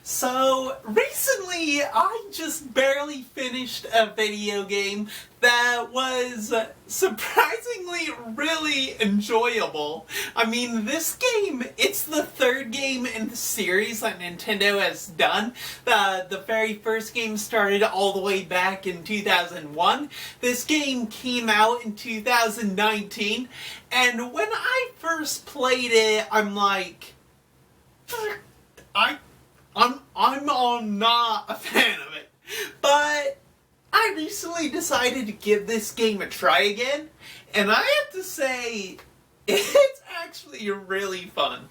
So, recently I just barely finished a video game that was surprisingly really enjoyable. I mean, this game, it's the third game in the series that Nintendo has done. The very first game started all the way back in 2001. This game came out in 2019, and when I first played it, I'm like, I'm not a fan of it. But I recently decided to give this game a try again, and I have to say, it's actually really fun.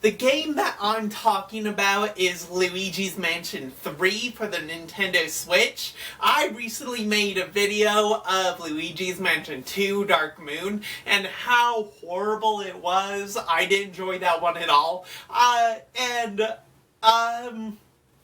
The game that I'm talking about is Luigi's Mansion 3 for the Nintendo Switch. I recently made a video of Luigi's Mansion 2 Dark Moon and how horrible it was. I didn't enjoy that one at all.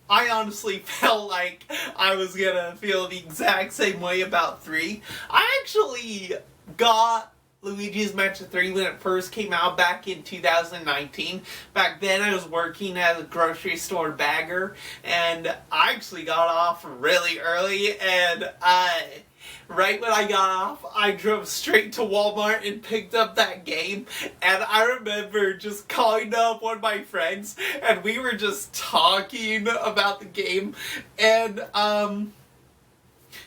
I honestly felt like I was gonna feel the exact same way about 3. I actually got Luigi's Mansion 3 when it first came out back in 2019. Back then I was working as a grocery store bagger, and I actually got off really early, and right when I got off, I drove straight to Walmart and picked up that game, and I remember just calling up one of my friends, and we were just talking about the game, and,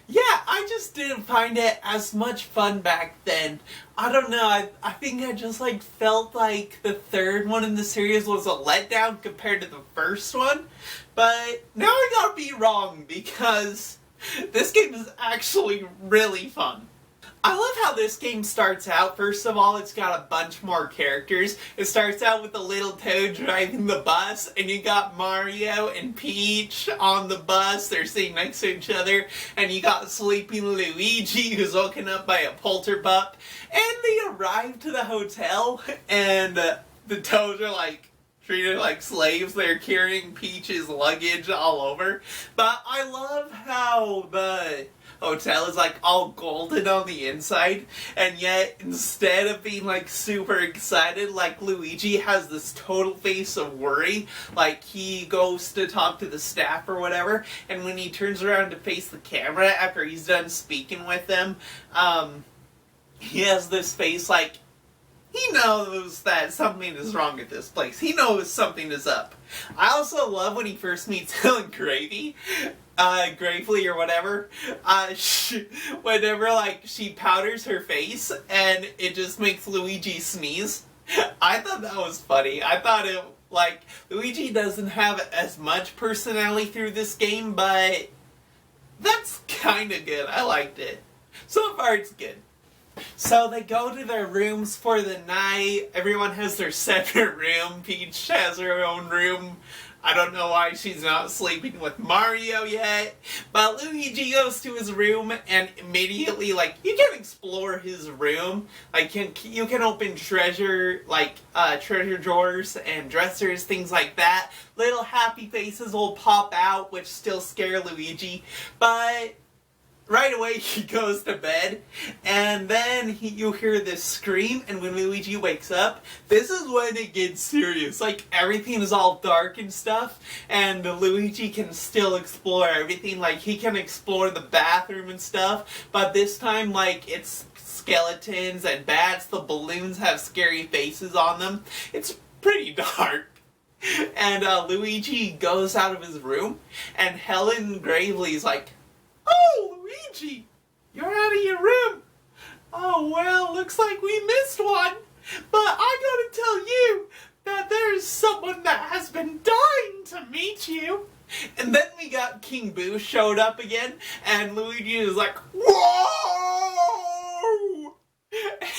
yeah, I just didn't find it as much fun back then. I don't know, I think I just, felt like the third one in the series was a letdown compared to the first one, but now I gotta be wrong, because this game is actually really fun. I love how this game starts out. First of all, it's got a bunch more characters. It starts out with the little toad driving the bus, and you got Mario and Peach on the bus. They're sitting next to each other, and you got sleeping Luigi, who's woken up by a polterpup. And they arrive to the hotel, and the toads are treated like slaves. They're carrying Peach's luggage all over. But I love how the hotel is all golden on the inside, and yet instead of being super excited, Luigi has this total face of worry. He goes to talk to the staff or whatever, and when he turns around to face the camera after he's done speaking with them, he has this face he knows that something is wrong at this place. He knows something is up. I also love when he first meets Helen Gravely or whatever. Whenever she powders her face and it just makes Luigi sneeze. I thought that was funny. I thought it, Luigi doesn't have as much personality through this game, but that's kinda good. I liked it. So far it's good. So they go to their rooms for the night. Everyone has their separate room. Peach has her own room. I don't know why she's not sleeping with Mario yet. But Luigi goes to his room and immediately, you can explore his room. You can open treasure drawers and dressers, things like that. Little happy faces will pop out, which still scare Luigi. But right away, he goes to bed, and then you hear this scream, and when Luigi wakes up, this is when it gets serious. Everything is all dark and stuff, and Luigi can still explore everything. He can explore the bathroom and stuff, but this time, it's skeletons and bats. The balloons have scary faces on them. It's pretty dark. And Luigi goes out of his room, and Helen Gravely's like, "Oh, Luigi, you're out of your room. Oh, well, looks like we missed one. But I gotta tell you that there's someone that has been dying to meet you." And then we got King Boo showed up again, and Luigi is like, "Whoa!"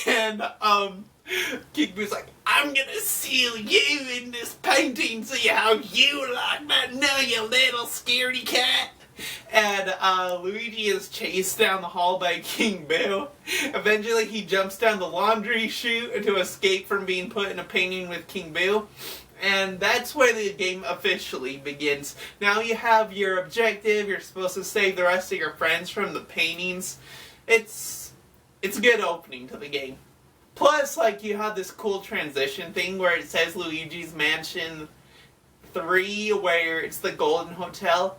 And, King Boo's like, "I'm gonna seal you in this painting, see how you like that now, you little scaredy cat." And Luigi is chased down the hall by King Boo. Eventually he jumps down the laundry chute to escape from being put in a painting with King Boo. And that's where the game officially begins. Now you have your objective, you're supposed to save the rest of your friends from the paintings. It's a good opening to the game. Plus, you have this cool transition thing where it says Luigi's Mansion 3 where it's the Golden Hotel,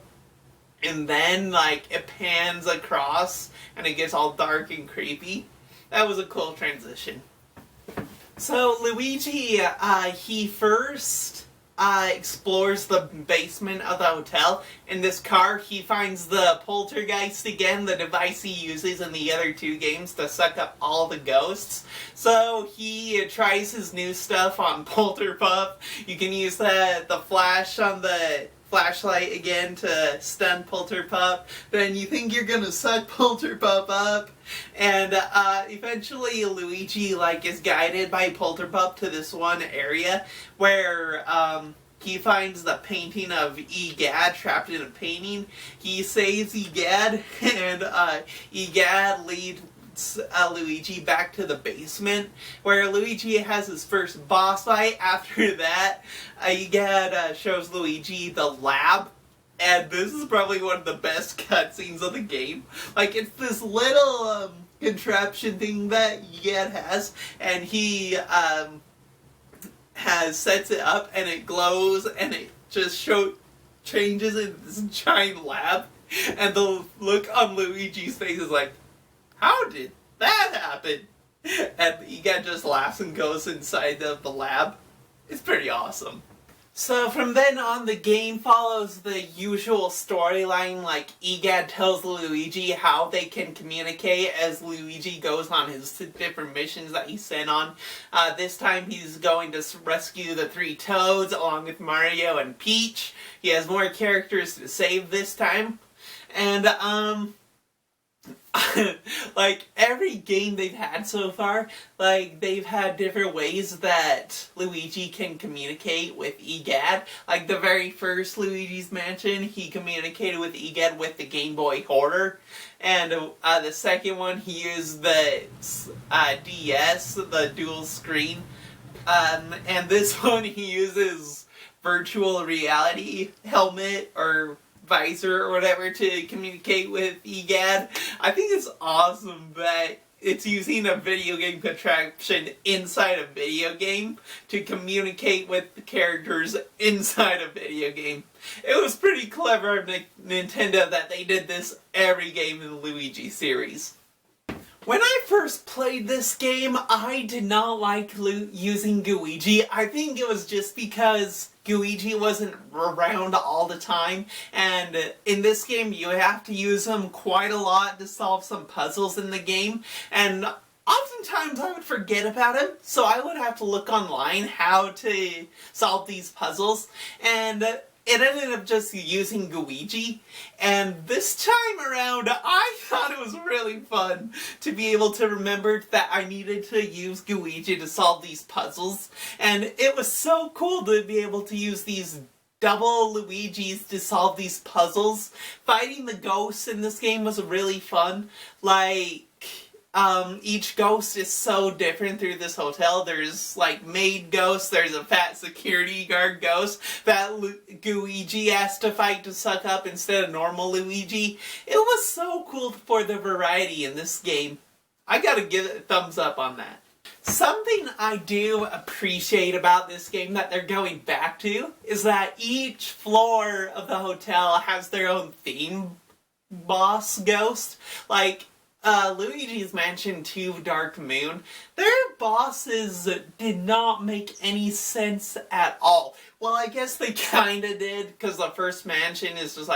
and then like it pans across and it gets all dark and creepy. That was a cool transition. So Luigi, he first explores the basement of the hotel. In this car, he finds the poltergeist again, the device he uses in the other 2 games to suck up all the ghosts. So he tries his new stuff on Polterpup. You can use the flash on the flashlight again to stun Polterpup. Then you think you're gonna suck Polterpup up, and eventually Luigi is guided by Polterpup to this one area where he finds the painting of Egad trapped in a painting. He saves Egad, and Egad leads Luigi back to the basement, where Luigi has his first boss fight. After that, Egad shows Luigi the lab, and this is probably one of the best cutscenes of the game. It's this little contraption thing that Egad has, and he sets it up, and it glows, and it just changes into this giant lab, and the look on Luigi's face is like, how did that happen? And Egad just laughs and goes inside of the lab. It's pretty awesome. So from then on, the game follows the usual storyline, Egad tells Luigi how they can communicate as Luigi goes on his different missions that he's sent on. This time he's going to rescue the 3 Toads along with Mario and Peach. He has more characters to save this time. And, every game they've had so far, they've had different ways that Luigi can communicate with Egad. The very first Luigi's Mansion, he communicated with Egad with the Game Boy Hoarder. And the second one, he used the DS, the dual screen. And this one, he uses virtual reality helmet or visor or whatever to communicate with Egad. I think it's awesome that it's using a video game contraption inside a video game to communicate with the characters inside a video game. It was pretty clever of Nintendo that they did this every game in the Luigi series. When I first played this game, I did not like using Luigi. I think it was just because Luigi wasn't around all the time, and in this game you have to use him quite a lot to solve some puzzles in the game, and oftentimes I would forget about him, so I would have to look online how to solve these puzzles, and it ended up just using Luigi, and this time around I thought it was really fun to be able to remember that I needed to use Luigi to solve these puzzles, and it was so cool to be able to use these double Luigis to solve these puzzles. Fighting the ghosts in this game was really fun. Each ghost is so different through this hotel. There's, maid ghosts, there's a fat security guard ghost that Luigi has to fight to suck up instead of normal Luigi. It was so cool for the variety in this game. I gotta give it a thumbs up on that. Something I do appreciate about this game that they're going back to is that each floor of the hotel has their own theme boss ghost. Luigi's Mansion 2 Dark Moon, their bosses did not make any sense at all. Well, I guess they kinda did, because the first mansion is just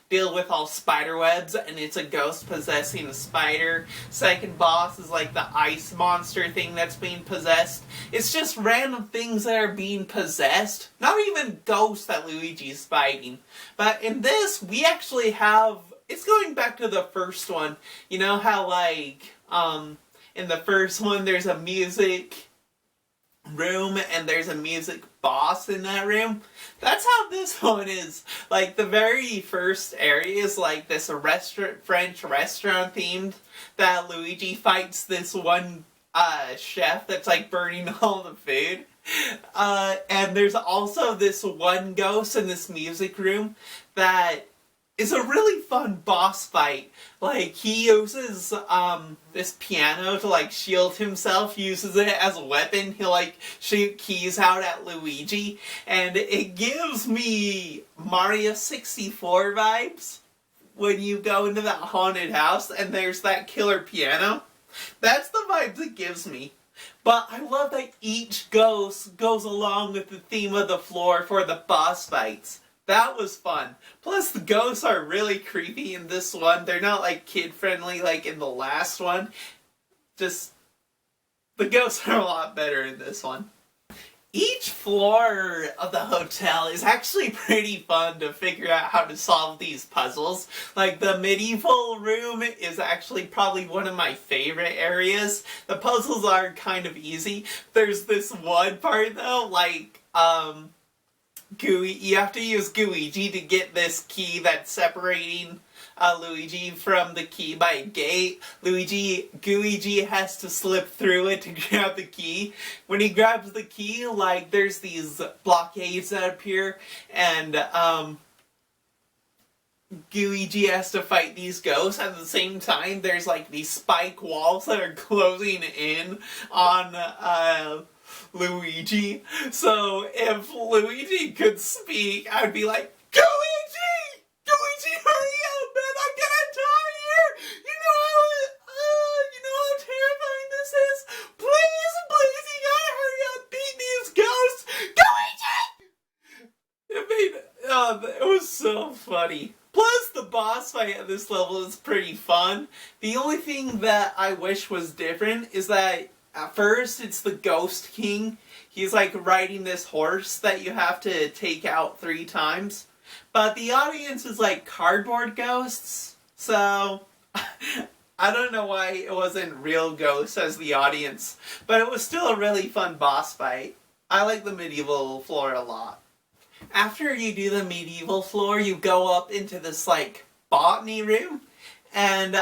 deal with all spider webs, and it's a ghost possessing a spider. Second boss is the ice monster thing that's being possessed. It's just random things that are being possessed, not even ghosts that Luigi's fighting. But in this, we actually have, it's going back to the first one. You know how, in the first one there's a music room and there's a music boss in that room? That's how this one is. The very first area is this French restaurant themed, that Luigi fights this one chef that's burning all the food. And there's also this one ghost in this music room that is a really fun boss fight. Like, he uses this piano to like shield himself, uses it as a weapon. He'll like shoot keys out at Luigi, and it gives me Mario 64 vibes when you go into that haunted house and there's that killer piano. That's the vibes it gives me. But I love that each ghost goes along with the theme of the floor for the boss fights. That was fun. Plus, the ghosts are really creepy in this one. They're not like kid-friendly like in the last one. Just, the ghosts are a lot better in this one. Each floor of the hotel is actually pretty fun to figure out how to solve these puzzles. Like, the medieval room is actually probably one of my favorite areas. The puzzles are kind of easy. There's this one part though, like, you have to use Luigi to get this key that's separating Luigi from the key by a gate. Luigi has to slip through it to grab the key. When he grabs the key, like, there's these blockades that appear, and Luigi has to fight these ghosts. At the same time, there's like these spike walls that are closing in on Luigi. So if Luigi could speak, I'd be like, Luigi! Luigi, hurry up, man! I'm gonna die here! You know how terrifying this is? Please, you gotta hurry up, beat these ghosts! Luigi! It was so funny. Plus, the boss fight at this level is pretty fun. The only thing that I wish was different is that at first, it's the Ghost King. He's like riding this horse that you have to take out 3 times. But the audience is like cardboard ghosts. So, I don't know why it wasn't real ghosts as the audience. But it was still a really fun boss fight. I like the medieval floor a lot. After you do the medieval floor, you go up into this like botany room. And,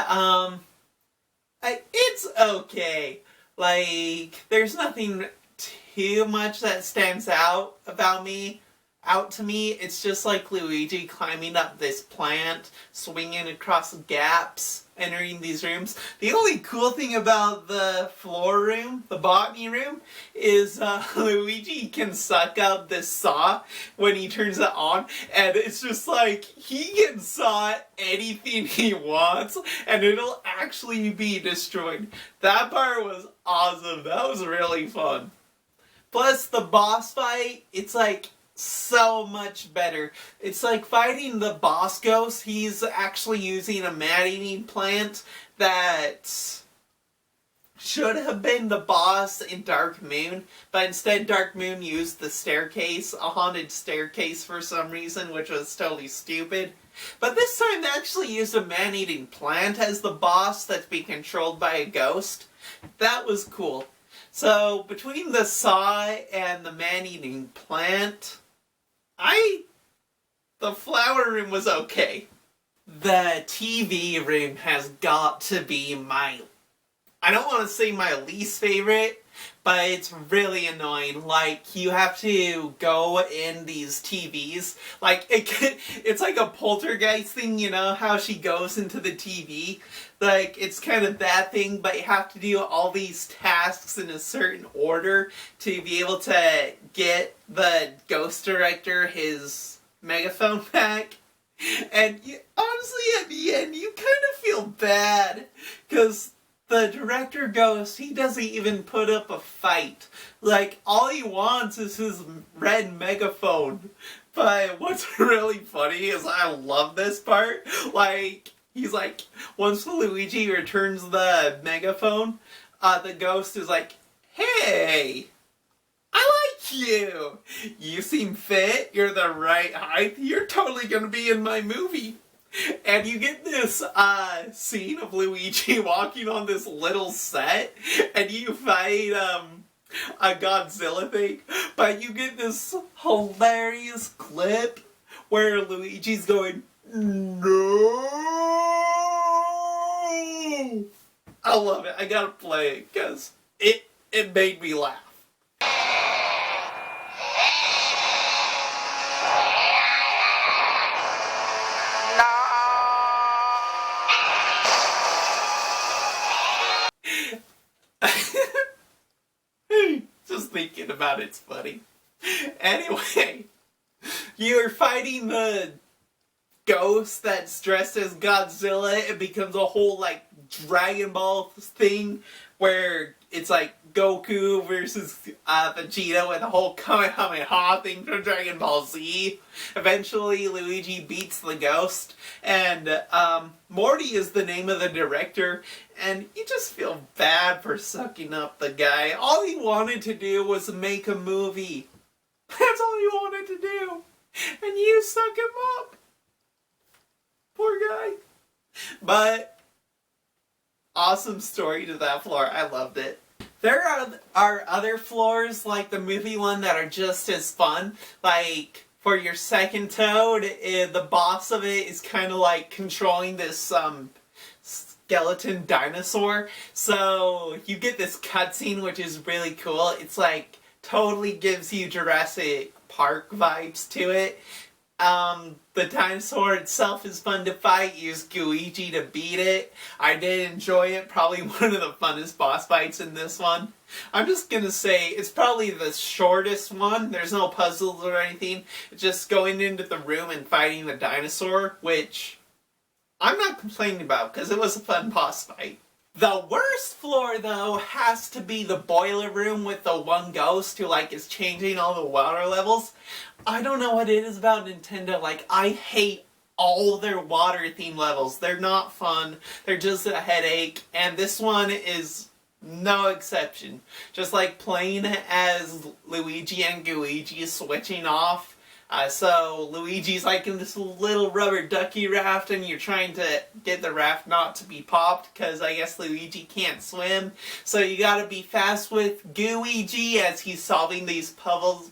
it's okay. Like, there's nothing too much that stands out to me. It's just like Luigi climbing up this plant, swinging across gaps, entering these rooms. The only cool thing about the floor room, the botany room, is Luigi can suck up this saw when he turns it on, and it's just like, he can saw anything he wants, and it'll actually be destroyed. That part was awesome. That was really fun. Plus, the boss fight, it's like so much better. It's like fighting the boss ghost. He's actually using a man-eating plant that should have been the boss in Dark Moon, but instead Dark Moon used the staircase, a haunted staircase for some reason, which was totally stupid. But this time they actually used a man-eating plant as the boss that's being controlled by a ghost. That was cool. So, between the saw and the man-eating plant, the flower room was okay. The TV room has got to be I don't want to say my least favorite, but it's really annoying. Like, you have to go in these TVs. Like, it's like a poltergeist thing, you know, how she goes into the TV. Like, it's kind of that thing, but you have to do all these tasks in a certain order to be able to get the ghost director his megaphone back. And honestly, at the end, you kind of feel bad, because the director ghost, he doesn't even put up a fight. Like, all he wants is his red megaphone. But what's really funny is I love this part. Like, he's like, once Luigi returns the megaphone, the ghost is like, hey, I like you. You seem fit, you're the right height, you're totally gonna be in my movie. And you get this scene of Luigi walking on this little set, and you fight a Godzilla thing, but you get this hilarious clip where Luigi's going, no! I love it. I gotta play it, because it made me laugh. No. about it's funny. Anyway, you're fighting the ghost that's dressed as Godzilla. It becomes a whole, like, Dragon Ball thing where it's like Goku versus Vegeta with a whole Kamehameha thing from Dragon Ball Z. Eventually, Luigi beats the ghost, and Morty is the name of the director, and you just feel bad for sucking up the guy. All he wanted to do was make a movie. That's all he wanted to do. And you suck him up. Poor guy. But awesome story to that floor. I loved it. There are other floors, like the movie one, that are just as fun. Like, for your second Toad, the boss of it is kind of like controlling this skeleton dinosaur. So you get this cutscene, which is really cool. It's like, totally gives you Jurassic Park vibes to it. The dinosaur itself is fun to fight. Use Luigi to beat it. I did enjoy it. Probably one of the funnest boss fights in this one. I'm just gonna say it's probably the shortest one. There's no puzzles or anything. It's just going into the room and fighting the dinosaur, which I'm not complaining about because it was a fun boss fight. The worst floor, though, has to be the boiler room with the one ghost who, like, is changing all the water levels. I don't know what it is about Nintendo. Like, I hate all their water theme levels. They're not fun. They're just a headache. And this one is no exception. Just like playing as Luigi and Luigi switching off. So Luigi's like in this little rubber ducky raft, and you're trying to get the raft not to be popped because I guess Luigi can't swim. So you gotta be fast with Luigi as he's solving these puzzles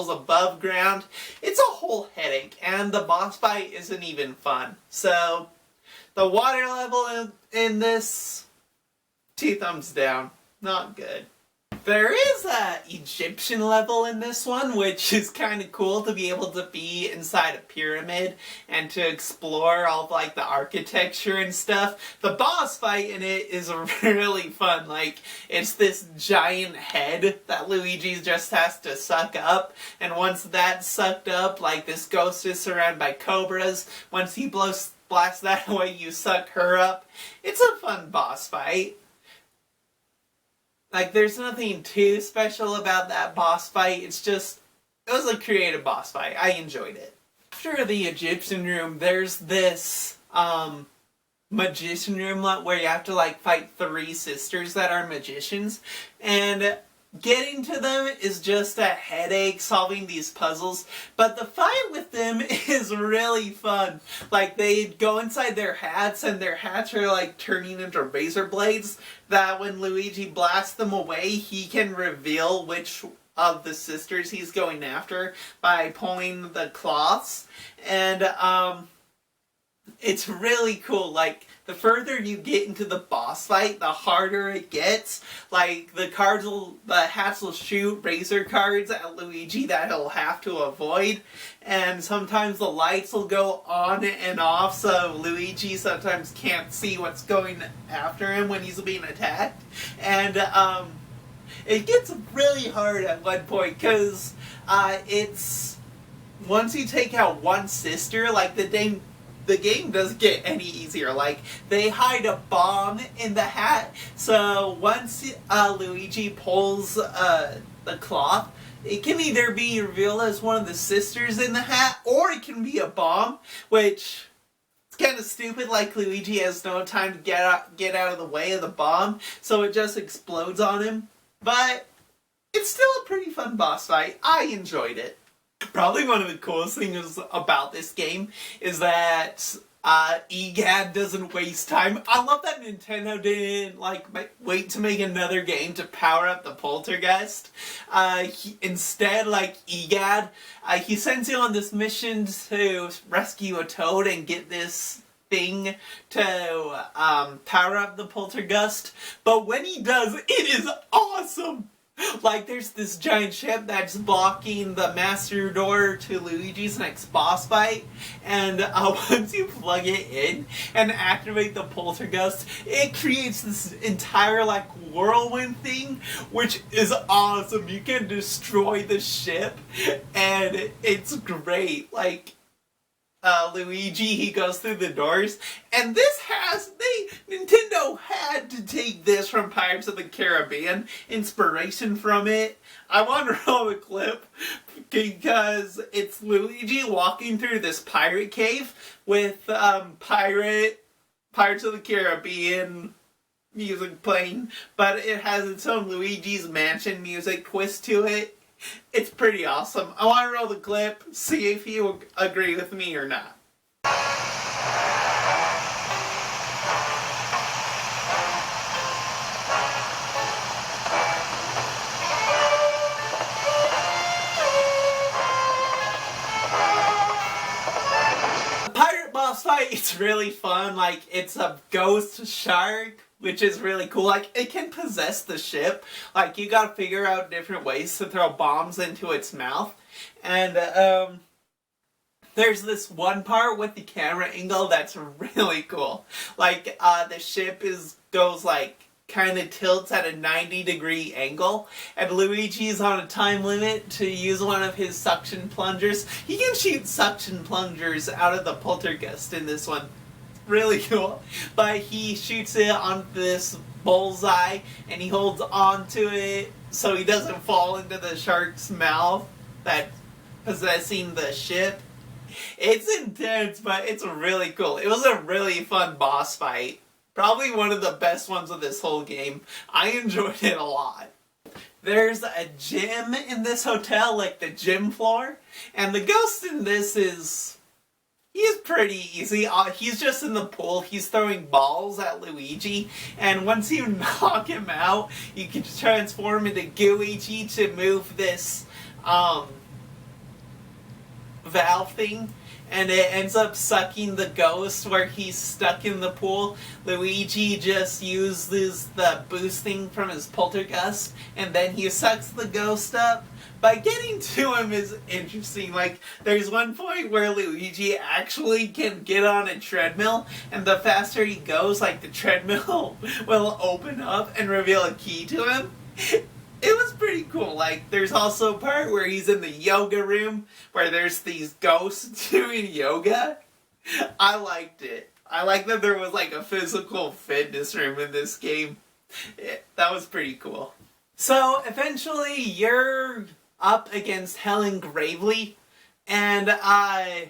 above ground. It's a whole headache, and the boss fight isn't even fun. So the water level in this, 2 thumbs down. Not good. There is a Egyptian level in this one, which is kind of cool to be able to be inside a pyramid and to explore all of, like, the architecture and stuff. The boss fight in it is really fun. Like, it's this giant head that Luigi just has to suck up, and once that's sucked up, like, this ghost is surrounded by cobras. Once he blasts that away, you suck her up. It's a fun boss fight. Like, there's nothing too special about that boss fight. It's just, it was a creative boss fight. I enjoyed it. After the Egyptian room, there's this, magician room where you have to, like, fight 3 sisters that are magicians. And getting to them is just a headache solving these puzzles, but the fight with them is really fun. Like, they go inside their hats, and their hats are like turning into razor blades that when Luigi blasts them away, he can reveal which of the sisters he's going after by pulling the cloths. And it's really cool. Like, the further you get into the boss fight, the harder it gets. Like, the hats will shoot razor cards at Luigi that he'll have to avoid. And sometimes the lights will go on and off, so Luigi sometimes can't see what's going after him when he's being attacked. And, it gets really hard at one point, because, it's, once you take out one sister, like, the game doesn't get any easier. Like, they hide a bomb in the hat, so once Luigi pulls the cloth, it can either be revealed as one of the sisters in the hat, or it can be a bomb, which is kind of stupid. Like, Luigi has no time to get out of the way of the bomb, so it just explodes on him. But it's still a pretty fun boss fight. I enjoyed it. Probably one of the coolest things about this game is that EGAD doesn't waste time. I love that Nintendo didn't, like, wait to make another game to power up the Poltergeist. Instead, like, EGAD, he sends you on this mission to rescue a Toad and get this thing to power up the Poltergeist. But when he does, it is awesome! Like, there's this giant ship that's blocking the master door to Luigi's next boss fight, and once you plug it in and activate the poltergust, it creates this entire, like, whirlwind thing, which is awesome. You can destroy the ship, and it's great. Like, Luigi, he goes through the doors, and Nintendo had to take this from Pirates of the Caribbean, inspiration from it. I want to roll the clip because it's Luigi walking through this pirate cave with Pirates of the Caribbean music playing, but it has its own Luigi's Mansion music twist to it. It's pretty awesome. I want to roll the clip, see if you agree with me or not. The pirate boss fight, it's really fun. Like, it's a ghost shark, which is really cool. Like, it can possess the ship. Like, you gotta figure out different ways to throw bombs into its mouth. And, there's this one part with the camera angle that's really cool. Like, the ship goes, like, kind of tilts at a 90-degree angle, and Luigi's on a time limit to use one of his suction plungers. He can shoot suction plungers out of the poltergust in this one. Really cool. But he shoots it on this bullseye, and he holds on to it so he doesn't fall into the shark's mouth that's possessing the ship. It's intense, but it's really cool. It was a really fun boss fight. Probably one of the best ones of this whole game. I enjoyed it a lot. There's a gym in this hotel, like the gym floor, and the ghost in this he's pretty easy. He's just in the pool. He's throwing balls at Luigi, and once you knock him out, you can transform into Gooigi to move this valve thing, and it ends up sucking the ghost where he's stuck in the pool. Luigi just uses the boosting from his poltergust, and then he sucks the ghost up. But getting to him is interesting. Like, there's one point where Luigi actually can get on a treadmill, and the faster he goes, like, the treadmill will open up and reveal a key to him. It was pretty cool. Like, there's also a part where he's in the yoga room, where there's these ghosts doing yoga. I liked it. I like that there was, like, a physical fitness room in this game. That was pretty cool. So, eventually, you're up against Helen Gravely, and her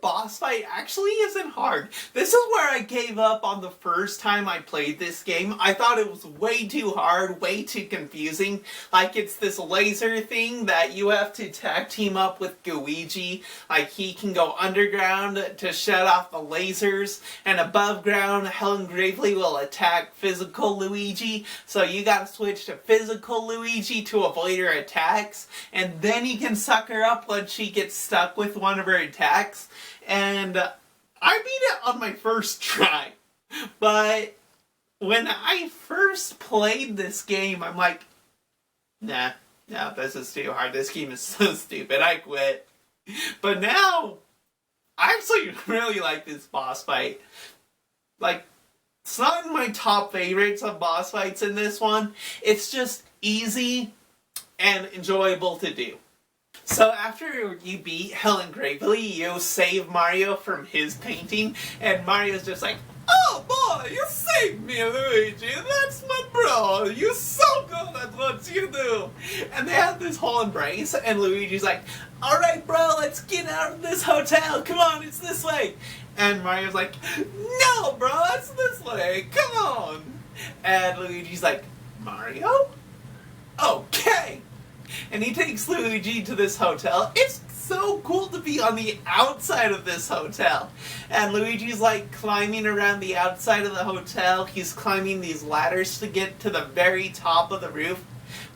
boss fight actually isn't hard. This is where I gave up on the first time I played this game. I thought it was way too hard, way too confusing. Like, it's this laser thing that you have to tag team up with Luigi. Like, he can go underground to shut off the lasers, and above ground, Helen Gravely will attack physical Luigi. So you gotta switch to physical Luigi to avoid her attacks, and then you can suck her up when she gets stuck with one of her attacks. And I beat it on my first try. But when I first played this game, I'm like, nah, this is too hard. This game is so stupid. I quit. But now, I actually really like this boss fight. Like, it's not in my top favorites of boss fights in this one. It's just easy and enjoyable to do. So after you beat Helen Gravely, you save Mario from his painting, and Mario's just like, "Oh boy, you saved me, Luigi! That's my bro! You're so good at what you do!" And they have this whole embrace, and Luigi's like, "Alright bro, let's get out of this hotel! Come on, it's this way!" And Mario's like, "No bro, it's this way! Come on!" And Luigi's like, "Mario? Okay!" And he takes Luigi to this hotel. It's so cool to be on the outside of this hotel. And Luigi's like climbing around the outside of the hotel. He's climbing these ladders to get to the very top of the roof,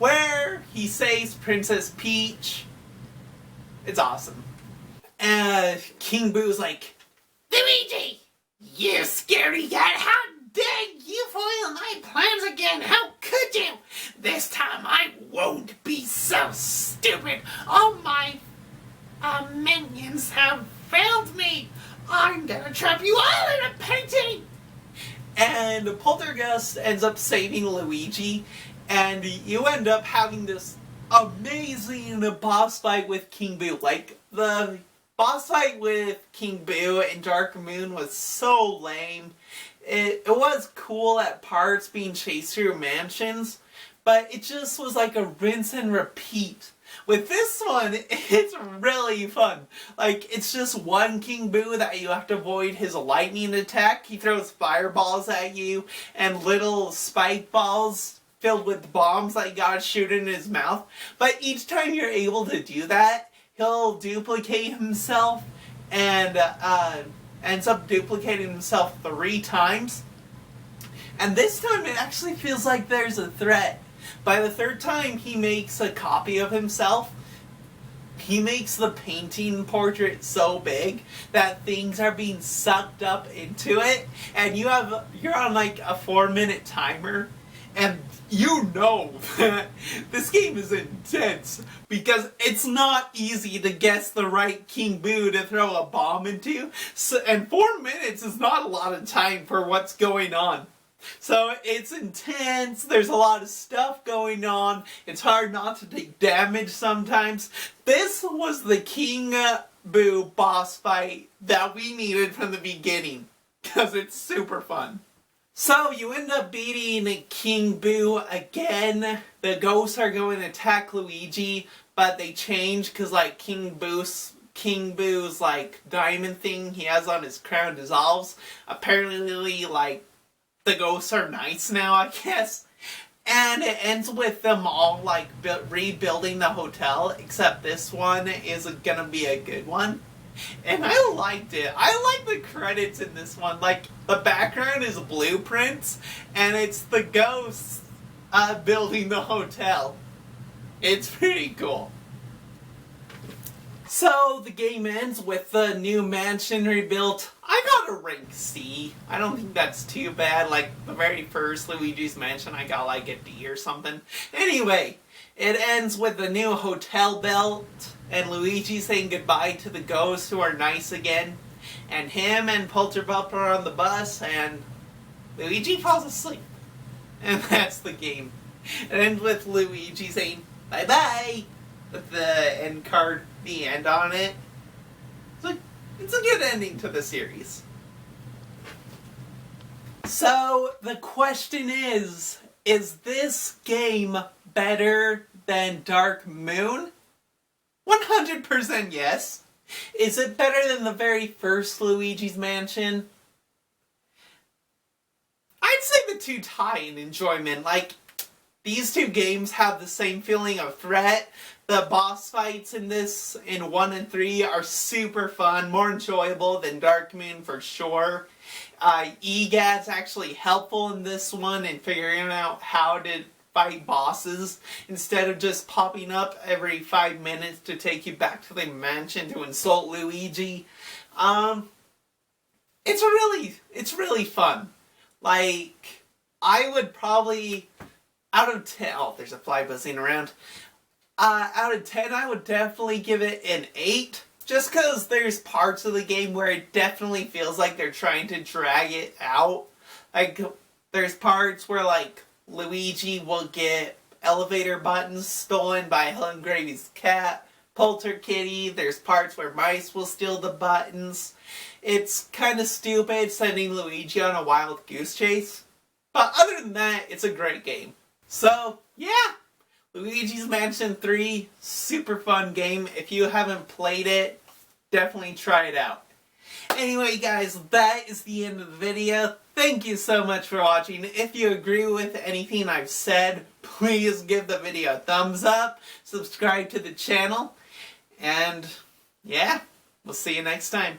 where he saves Princess Peach. It's awesome. And King Boo's like, "Luigi, you scary cat, how dang, you foiled my plans again! How could you? This time I won't be so stupid! All my minions have failed me! I'm gonna trap you all in a painting! And Poltergust ends up saving Luigi, and you end up having this amazing boss fight with King Boo. Like, the boss fight with King Boo in Dark Moon was so lame. It was cool at parts being chased through mansions, but it just was like a rinse and repeat. With this one, it's really fun. Like, it's just one King Boo that you have to avoid his lightning attack. He throws fireballs at you and little spike balls filled with bombs that you gotta shoot in his mouth. But each time you're able to do that, he'll duplicate himself and ends up duplicating himself 3 times. And this time it actually feels like there's a threat. By the 3rd time, he makes a copy of himself. He makes the painting portrait so big that things are being sucked up into it, and you're on like a 4-minute timer, and you know that this game is intense because it's not easy to guess the right King Boo to throw a bomb into. And 4 minutes is not a lot of time for what's going on. So it's intense, there's a lot of stuff going on, it's hard not to take damage sometimes. This was the King Boo boss fight that we needed from the beginning, because it's super fun. So you end up beating King Boo again. The ghosts are going to attack Luigi, but they change because like King Boo's like diamond thing he has on his crown dissolves. Apparently like the ghosts are nice now, I guess. And it ends with them all, like, rebuilding the hotel, except this one is gonna be a good one. And I liked it. I like the credits in this one. Like, the background is blueprints, and it's the ghosts building the hotel. It's pretty cool. So, the game ends with the new mansion rebuilt. I got a rank C. I don't think that's too bad. Like, the very first Luigi's Mansion, I got like a D or something. Anyway, it ends with the new hotel built, and Luigi saying goodbye to the ghosts who are nice again. And him and Polterbump are on the bus, and Luigi falls asleep. And that's the game. It ends with Luigi saying, bye-bye, with the end card, the end on it. It's a good ending to the series. So, the question is this game better than Dark Moon? 100% yes. Is it better than the very first Luigi's Mansion? I'd say the two tie in enjoyment. Like, these two games have the same feeling of threat. The boss fights in 1 and 3 are super fun, more enjoyable than Dark Moon for sure. EGAT's actually helpful in this one in figuring out how to fight bosses instead of just popping up every 5 minutes to take you back to the mansion to insult Luigi. It's really fun. Like, I would probably, out of 10, oh, there's a fly buzzing around. Out of 10, I would definitely give it an 8. Just because there's parts of the game where it definitely feels like they're trying to drag it out. Like, there's parts where, like, Luigi will get elevator buttons stolen by Helen Gravy's cat, Polter Kitty. There's parts where mice will steal the buttons. It's kind of stupid sending Luigi on a wild goose chase. But other than that, it's a great game. So, yeah! Luigi's Mansion 3, super fun game. If you haven't played it, definitely try it out. Anyway guys, that is the end of the video. Thank you so much for watching. If you agree with anything I've said, please give the video a thumbs up, subscribe to the channel, and yeah, we'll see you next time.